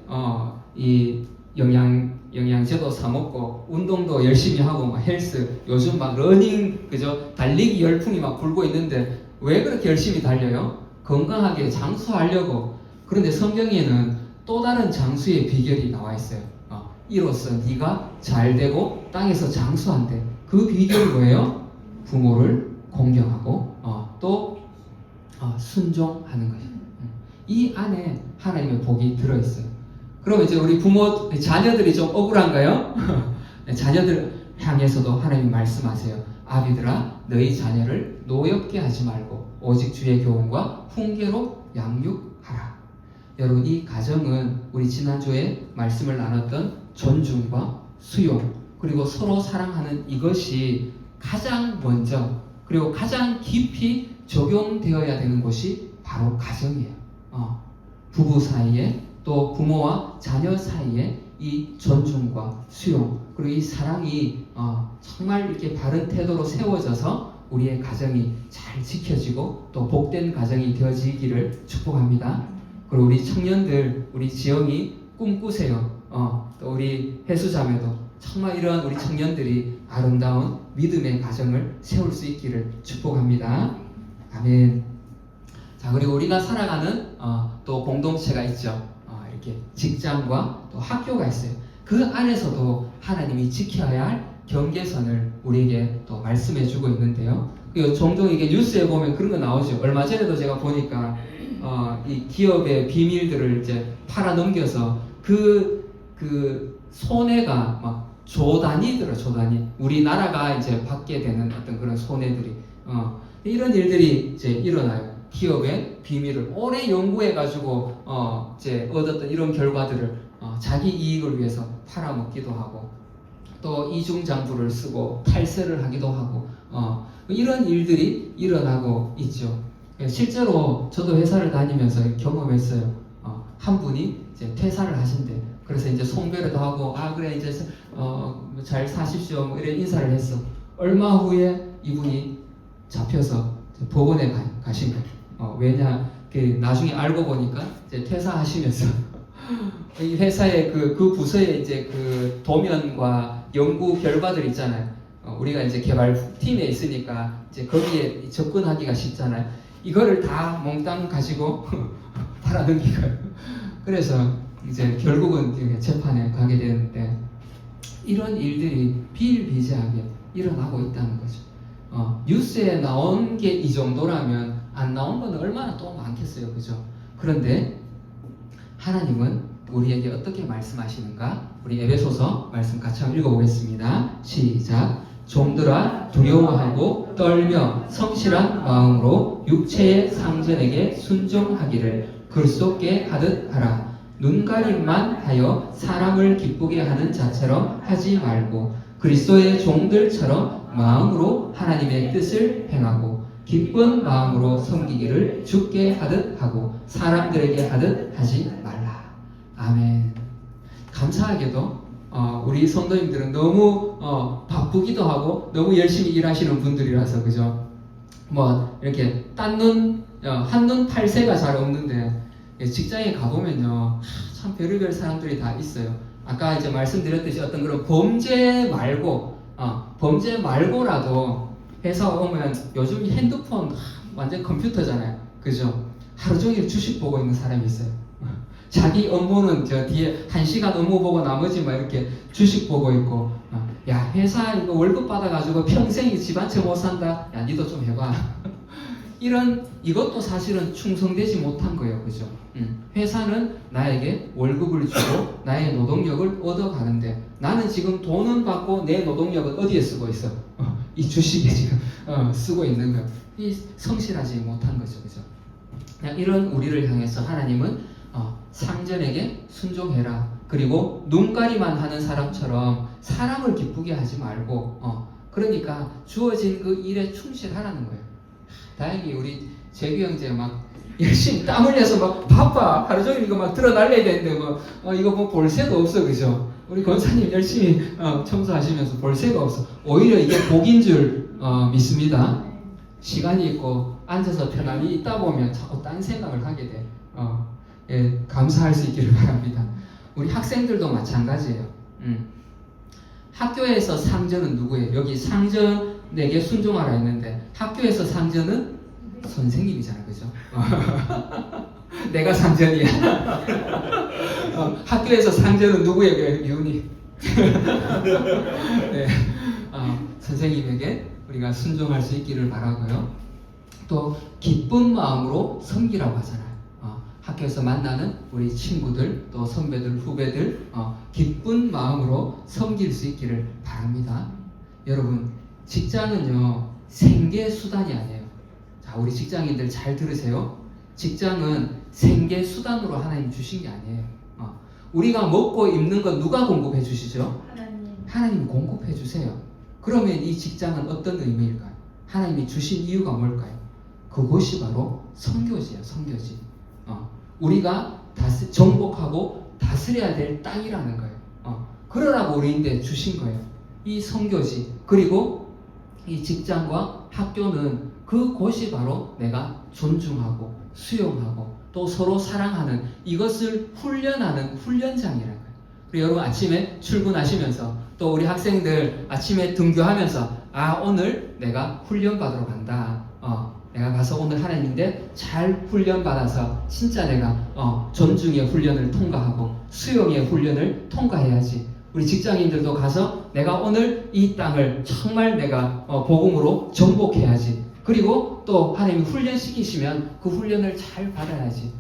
이 영양제도 사 먹고 운동도 열심히 하고 막 헬스 요즘 막 러닝 그죠? 달리기 열풍이 막 불고 있는데 왜 그렇게 열심히 달려요? 건강하게 장수하려고. 그런데 성경에는 또 다른 장수의 비결이 나와 있어요. 이로써 네가 잘 되고 땅에서 장수한대. 그 비결이 뭐예요? 부모를 공경하고 또 순종하는 것이에요. 이 안에 하나님의 복이 들어있어요. 그럼 이제 우리 부모, 자녀들이 좀 억울한가요? 자녀들 향해서도 하나님이 말씀하세요. 아비들아, 너희 자녀를 노엽게 하지 말고 오직 주의 교훈과 훈계로 양육하라. 여러분, 이 가정은 우리 지난주에 말씀을 나눴던 존중과 수용 그리고 서로 사랑하는 이것이 가장 먼저 그리고 가장 깊이 적용되어야 되는 곳이 바로 가정이에요. 부부 사이에 또 부모와 자녀 사이에 이 존중과 수용 그리고 이 사랑이 정말 이렇게 바른 태도로 세워져서 우리의 가정이 잘 지켜지고 또 복된 가정이 되어지기를 축복합니다. 그리고 우리 청년들, 우리 지영이 꿈꾸세요. 또 우리 해수자매도 정말 이런 우리 청년들이 아름다운 믿음의 가정을 세울 수 있기를 축복합니다. 아멘. 자, 그리고 우리가 살아가는 또 공동체가 있죠. 이렇게 직장과 또 학교가 있어요. 그 안에서도 하나님이 지켜야 할 경계선을 우리에게 또 말씀해 주고 있는데요. 종종 이게 뉴스에 보면 그런 거 나오죠. 얼마 전에도 제가 보니까 이 기업의 비밀들을 이제 팔아 넘겨서 그 손해가 막 조 단위더라, 조 단위. 우리나라가 이제 받게 되는 어떤 그런 손해들이 이런 일들이 이제 일어나요. 기업의 비밀을 오래 연구해가지고 이제 얻었던 이런 결과들을 자기 이익을 위해서 팔아먹기도 하고 또 이중장부를 쓰고 탈세를 하기도 하고 이런 일들이 일어나고 있죠. 실제로 저도 회사를 다니면서 경험했어요. 한 분이 이제 퇴사를 하신대. 그래서 이제 송별회도 하고 그래 이제 잘 사십시오 뭐 이런 인사를 했어. 얼마 후에 이분이 잡혀서 법원에 가신 거예요. 왜냐 나중에 알고 보니까 이제 퇴사하시면서 이 회사의 그 부서에 이제 그 도면과 연구 결과들 있잖아요. 우리가 이제 개발팀에 있으니까 이제 거기에 접근하기가 쉽잖아요. 이거를 다 몽땅 가지고 팔아넘긴 거예요. 그래서 이제 결국은 재판에 가게 되는데 이런 일들이 비일비재하게 일어나고 있다는 거죠. 뉴스에 나온 게 이 정도라면 안 나온 건 얼마나 또 많겠어요, 그죠? 그런데 하나님은 우리에게 어떻게 말씀하시는가? 우리 에베소서 말씀 같이 한번 읽어보겠습니다. 시작. 종들아 두려워하고 떨며 성실한 마음으로 육체의 상전에게 순종하기를 그리스도께 하듯 하라. 눈가림만 하여 사람을 기쁘게 하는 자처럼 하지 말고 그리스도의 종들처럼 마음으로 하나님의 뜻을 행하고 기쁜 마음으로 섬기기를 주께 하듯 하고 사람들에게 하듯 하지 말라. 아멘. 감사하게도 우리 성도님들은 너무 바쁘기도 하고 너무 열심히 일하시는 분들이라서 그죠? 뭐 이렇게 한눈 팔새가 잘 없는데 직장에 가보면요 참 별의별 사람들이 다 있어요. 아까 이제 말씀드렸듯이 어떤 그런 범죄 말고라도 회사 오면 요즘 핸드폰 완전 컴퓨터잖아요, 그죠? 하루 종일 주식 보고 있는 사람이 있어요. 자기 업무는 저 뒤에 1시간 업무 보고 나머지 막 이렇게 주식 보고 있고 야 회사 이거 월급 받아가지고 평생 집 한 채 못 산다. 야 니도 좀 해봐. 이것도 사실은 충성되지 못한 거예요, 그죠? 회사는 나에게 월급을 주고 나의 노동력을 얻어가는데 나는 지금 돈은 받고 내 노동력은 어디에 쓰고 있어? 이 주식에 지금 쓰고 있는 거예요. 이 성실하지 못한 거죠, 그죠? 이런 우리를 향해서 하나님은 상전에게 순종해라. 그리고 눈가리만 하는 사람처럼 사람을 기쁘게 하지 말고 그러니까 주어진 그 일에 충실하라는 거예요. 다행히 우리 재규 형제 막 열심히 땀 흘려서 막 바빠. 하루 종일 이거 막 드러날려야 되는데 이거 뭐 볼 새도 없어. 그죠? 우리 권사님 열심히 청소하시면서 볼 새가 없어. 오히려 이게 복인 줄 믿습니다. 시간이 있고 앉아서 편안히 있다 보면 자꾸 딴 생각을 하게 돼. 예, 감사할 수 있기를 바랍니다. 우리 학생들도 마찬가지예요. 학교에서 상전은 누구예요? 여기 상전에게 순종하라 했는데 학교에서 상전은 선생님이잖아, 그죠? 내가 상전이야. 학교에서 상전은 누구에게? 유은이. 네, 선생님에게 우리가 순종할 수 있기를 바라고요. 또 기쁜 마음으로 섬기라고 하잖아요. 학교에서 만나는 우리 친구들, 또 선배들, 후배들 기쁜 마음으로 섬길 수 있기를 바랍니다. 여러분, 직장은요 생계 수단이 아니에요. 자, 우리 직장인들 잘 들으세요. 직장은 생계 수단으로 하나님 주신 게 아니에요. 우리가 먹고 입는 건 누가 공급해 주시죠? 하나님 공급해 주세요. 그러면 이 직장은 어떤 의미일까요? 하나님이 주신 이유가 뭘까요? 그곳이 바로 선교지예요. 선교지. 우리가 정복하고 다스려야 될 땅이라는 거예요. 그러라고 우리인데 주신 거예요. 이 선교지, 그리고 이 직장과 학교는 그곳이 바로 내가 존중하고 수용하고 또 서로 사랑하는 이것을 훈련하는 훈련장이라는 거예요. 그리고 여러분 아침에 출근하시면서 또 우리 학생들 아침에 등교하면서 오늘 내가 훈련받으러 간다. 내가 가서 오늘 하나님인데 잘 훈련받아서 진짜 내가 존중의 훈련을 통과하고 수용의 훈련을 통과해야지. 우리 직장인들도 가서 내가 오늘 이 땅을 정말 내가 복음으로 정복해야지. 그리고 또 하나님이 훈련시키시면 그 훈련을 잘 받아야지.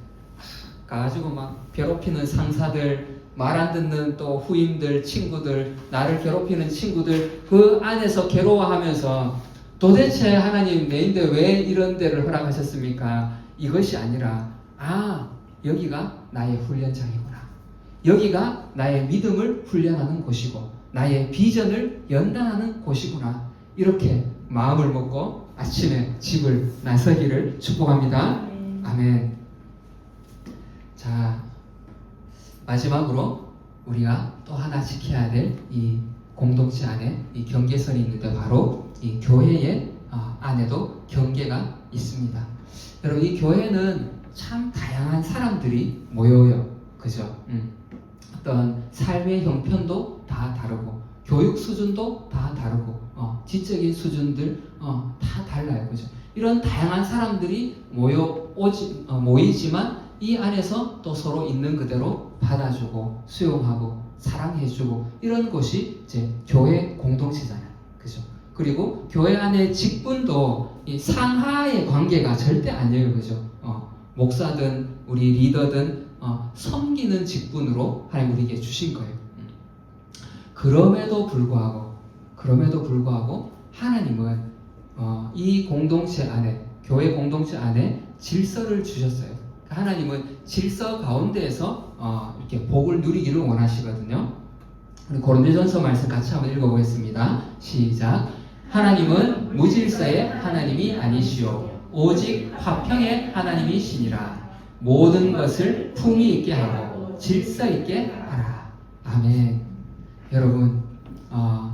가지고 막 괴롭히는 상사들, 말 안 듣는 또 후임들, 친구들, 나를 괴롭히는 친구들 그 안에서 괴로워하면서 도대체 하나님 내인데 왜 이런 데를 허락하셨습니까? 이것이 아니라 여기가 나의 훈련장이구나. 여기가 나의 믿음을 훈련하는 곳이고 나의 비전을 연단하는 곳이구나. 이렇게 마음을 먹고 아침에 집을 나서기를 축복합니다. 아멘. 자, 마지막으로 우리가 또 하나 지켜야 될 이 공동체 안에 이 경계선이 있는데 바로 이 교회의 안에도 경계가 있습니다. 여러분, 이 교회는 참 다양한 사람들이 모여요. 그죠? 어떤 삶의 형편도 다 다르고 교육 수준도 다 다르고 지적인 수준들 다 달라요. 그죠? 이런 다양한 사람들이 모이지만 이 안에서 또 서로 있는 그대로 받아주고 수용하고 사랑해주고 이런 것이 이제 교회 공동체잖아요. 그죠? 그리고 교회 안에 직분도 이 상하의 관계가 절대 아니에요. 그죠? 목사든 우리 리더든 섬기는 직분으로 하나님 우리에게 주신 거예요. 그럼에도 불구하고 하나님은 이 공동체 안에, 교회 공동체 안에 질서를 주셨어요. 하나님은 질서 가운데에서 이렇게 복을 누리기를 원하시거든요. 우리 고린도전서 말씀 같이 한번 읽어보겠습니다. 시작. 하나님은 무질서의 하나님이 아니시오 오직 화평의 하나님이시니라. 모든 것을 품위 있게 하고 질서 있게 하라. 아멘. 여러분,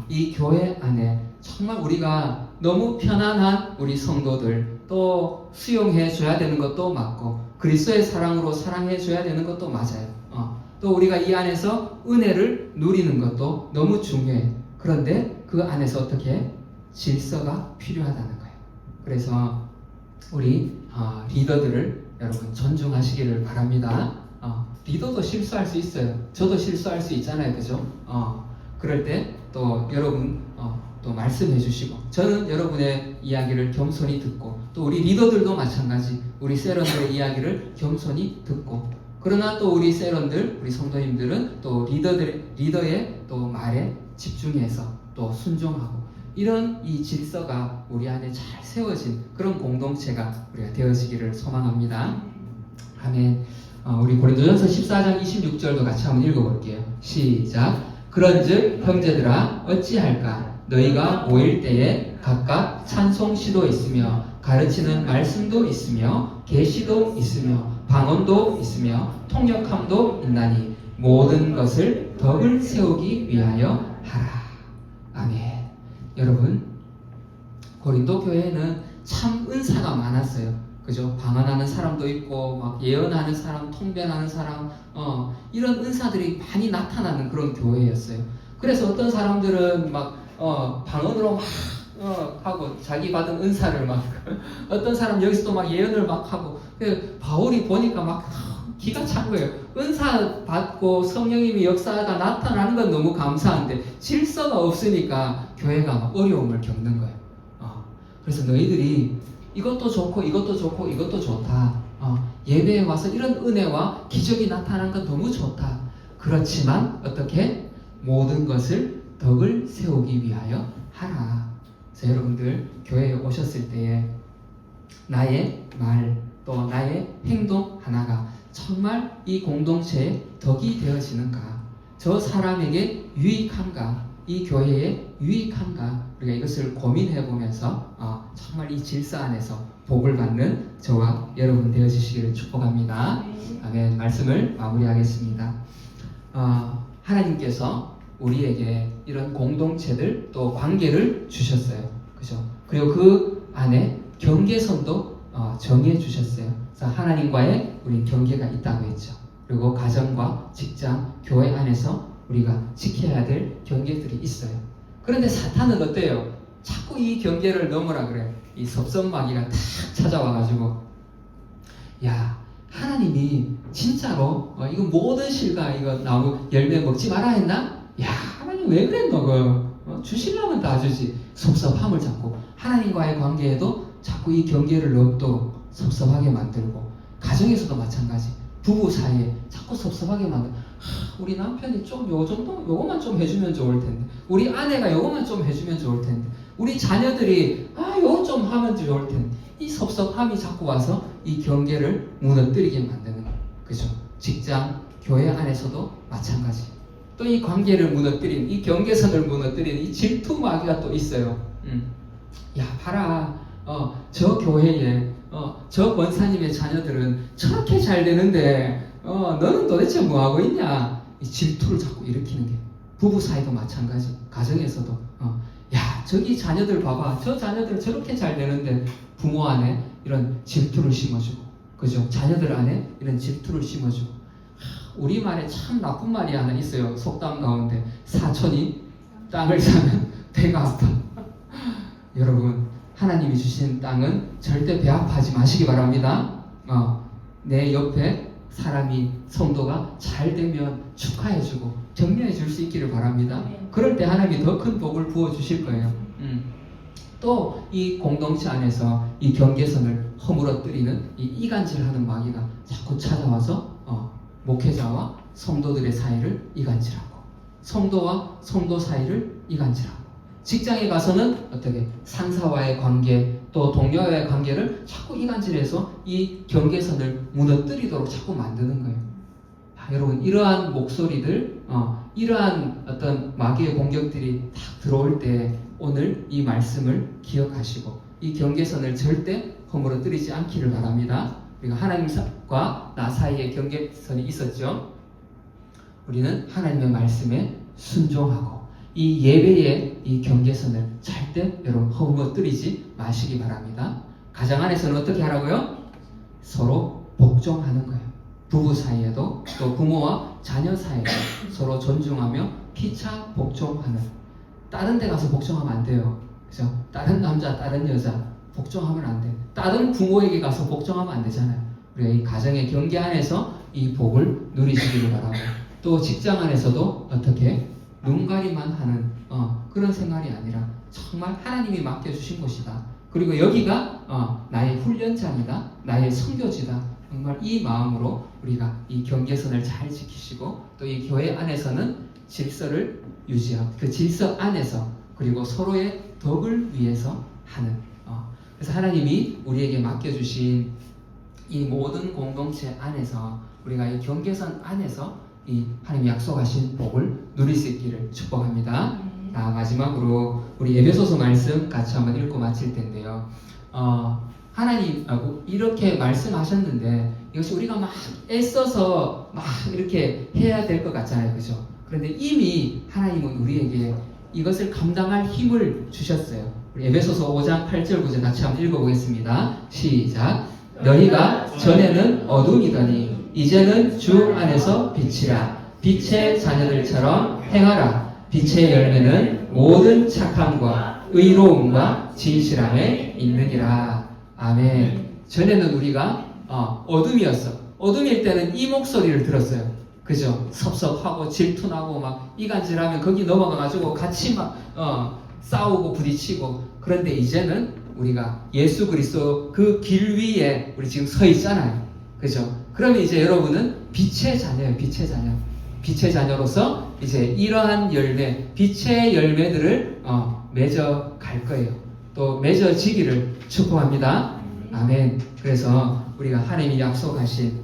이 교회 안에 정말 우리가 너무 편안한 우리 성도들, 또 수용해 줘야 되는 것도 맞고 그리스도의 사랑으로 사랑해 줘야 되는 것도 맞아요. 또 우리가 이 안에서 은혜를 누리는 것도 너무 중요해. 그런데 그 안에서 어떻게 질서가 필요하다는 거예요. 그래서 우리 리더들을 여러분 존중하시기를 바랍니다. 리더도 실수할 수 있어요. 저도 실수할 수 있잖아요. 그죠? 그럴 때 또 여러분 또 말씀해 주시고, 저는 여러분의 이야기를 겸손히 듣고, 또 우리 리더들도 마찬가지 우리 세런들의 이야기를 겸손히 듣고, 그러나 또 우리 세런들, 우리 성도님들은 또 리더의 또 말에 집중해서 또 순종하고, 이런 이 질서가 우리 안에 잘 세워진 그런 공동체가 우리가 되어지기를 소망합니다. 아멘. 우리 고린도전서 14장 26절도 같이 한번 읽어볼게요. 시작. 그런즉 형제들아 어찌할까? 너희가 모일 때에 각각 찬송시도 있으며 가르치는 말씀도 있으며 계시도 있으며 방언도 있으며 통역함도 있나니 모든 것을 덕을 세우기 위하여 하라. 아멘. 여러분, 고린도 교회에는 참 은사가 많았어요. 그죠? 방언하는 사람도 있고, 막 예언하는 사람, 통변하는 사람, 이런 은사들이 많이 나타나는 그런 교회였어요. 그래서 어떤 사람들은 막, 방언으로 막, 하고, 자기 받은 은사를 막, 어떤 사람 여기서도 막 예언을 막 하고, 바울이 보니까 막, 기가 찬 거예요. 은사 받고 성령님이 역사가 나타나는 건 너무 감사한데, 질서가 없으니까 교회가 막 어려움을 겪는 거예요. 그래서 너희들이 이것도 좋고 이것도 좋고 이것도 좋다. 예배에 와서 이런 은혜와 기적이 나타나는 건 너무 좋다. 그렇지만 어떻게? 모든 것을 덕을 세우기 위하여 하라. 그래서 여러분들 교회에 오셨을 때에 나의 말 또 나의 행동 하나가 정말 이 공동체에 덕이 되어지는가? 저 사람에게 유익한가? 이 교회에 유익한가? 우리가 이것을 고민해 보면서 정말 이 질서 안에서 복을 받는 저와 여러분 되어주시기를 축복합니다. 아멘. 말씀을 마무리하겠습니다. 하나님께서 우리에게 이런 공동체들 또 관계를 주셨어요. 그죠? 그리고 그 안에 경계선도 정해 주셨어요. 그래서 하나님과의 우리 경계가 있다고 했죠. 그리고 가정과 직장, 교회 안에서 우리가 지켜야 될 경계들이 있어요. 그런데 사탄은 어때요? 자꾸 이 경계를 넘으라 그래. 이 섭섭마귀가 탁 찾아와가지고, 야, 하나님이 진짜로 이거 모든 실과 이거 나무 열매 먹지 마라 했나? 야, 하나님 왜 그랬노? 주시려면 다 주지. 섭섭함을 잡고 하나님과의 관계에도 자꾸 이 경계를 넘도록 섭섭하게 만들고, 가정에서도 마찬가지. 부부 사이에 자꾸 섭섭하게 만들고, 우리 남편이 좀 요 정도 요것만 좀 해주면 좋을 텐데, 우리 아내가 요것만 좀 해주면 좋을 텐데, 우리 자녀들이 요거 좀 하면 좋을 텐데, 이 섭섭함이 자꾸 와서 이 경계를 무너뜨리게 만드는 거예요. 그죠? 직장, 교회 안에서도 마찬가지. 또 이 관계를 무너뜨리는, 이 경계선을 무너뜨리는 이 질투 마귀가 또 있어요. 야, 봐라. 저 교회에 저 권사님의 자녀들은 저렇게 잘 되는데 너는 도대체 뭐하고 있냐? 이 질투를 자꾸 일으키는 게, 부부 사이도 마찬가지, 가정에서도 야, 저기 자녀들 봐봐, 저 자녀들 저렇게 잘 되는데, 부모 안에 이런 질투를 심어주고, 그죠? 자녀들 안에 이런 질투를 심어주고. 우리 말에 참 나쁜 말이 하나 있어요. 속담 가운데, 사촌이 땅을 사면 배가 아파. 여러분, 하나님이 주신 땅은 절대 배아파하지 마시기 바랍니다. 내 옆에 사람이, 성도가 잘 되면 축하해주고 격려해 줄 수 있기를 바랍니다. 그럴 때 하나님이 더 큰 복을 부어 주실 거예요. 또 이 공동체 안에서 이 경계선을 허물어뜨리는 이 이간질하는 마귀가 자꾸 찾아와서 목회자와 성도들의 사이를 이간질하고, 성도와 성도 사이를 이간질하고, 직장에 가서는 어떻게 상사와의 관계, 또 동료와의 관계를 자꾸 이간질해서 이 경계선을 무너뜨리도록 자꾸 만드는 거예요. 여러분, 이러한 목소리들, 이러한 어떤 마귀의 공격들이 딱 들어올 때 오늘 이 말씀을 기억하시고 이 경계선을 절대 허물어뜨리지 않기를 바랍니다. 우리가 하나님과 나 사이에 경계선이 있었죠. 우리는 하나님의 말씀에 순종하고 이 예배의 이 경계선을 절대 여러분 허물어뜨리지 마시기 바랍니다. 가정 안에서는 어떻게 하라고요? 서로 복종하는 거예요. 부부 사이에도, 또 부모와 자녀 사이에도 서로 존중하며 피차 복종하는. 다른 데 가서 복종하면 안 돼요. 그죠? 다른 남자, 다른 여자 복종하면 안 돼. 다른 부모에게 가서 복종하면 안 되잖아요. 우리가 이 가정의 경계 안에서 이 복을 누리시기를 바라고, 또 직장 안에서도 어떻게 눈가리만 하는 그런 생활이 아니라 정말 하나님이 맡겨주신 곳이다. 그리고 여기가 나의 훈련장이다, 나의 선교지다. 정말 이 마음으로 우리가 이 경계선을 잘 지키시고, 또 이 교회 안에서는 질서를 유지하고, 그 질서 안에서 그리고 서로의 덕을 위해서 하는, 그래서 하나님이 우리에게 맡겨주신 이 모든 공동체 안에서 우리가 이 경계선 안에서 이 하나님이 약속하신 복을 누릴 수 있기를 축복합니다. 자, 마지막으로 우리 에베소서 말씀 같이 한번 읽고 마칠 텐데요. 하나님 이렇게 말씀하셨는데 이것이 우리가 막 애써서 막 이렇게 해야 될 것 같잖아요, 그죠? 그런데 이미 하나님은 우리에게 이것을 감당할 힘을 주셨어요. 우리 에베소서 5장 8절 9절 같이 한번 읽어보겠습니다. 시작. 너희가 전에는 어둠이더니 이제는 주 안에서 빛이라. 빛의 자녀들처럼 행하라. 빛의 열매는 모든 착함과 의로움과 진실함에 있느니라. 아멘. 전에는 우리가 어둠이었어. 어둠일 때는 이 목소리를 들었어요. 그죠? 섭섭하고 질투나고 막 이간질하면 거기 넘어가가지고 같이 막 싸우고 부딪히고. 그런데 이제는 우리가 예수 그리스도 그 길 위에 우리 지금 서 있잖아요. 그죠? 그러면 이제 여러분은 빛의 자녀예요. 빛의 자녀. 빛의 자녀로서 이제 이러한 열매, 빛의 열매들을 맺어 갈 거예요. 또 맺어지기를 축복합니다. 아멘. 그래서 우리가 하나님이 약속하신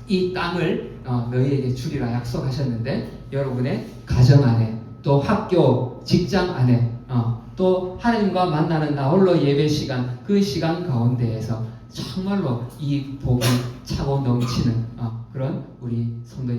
이 땅을 너희에게 주리라 약속하셨는데 여러분의 가정 안에 또 학교, 직장 안에 또 하나님과 만나는 나홀로 예배 시간 그 시간 가운데에서 정말로 이 복이 차고 넘치는 그런 우리 성도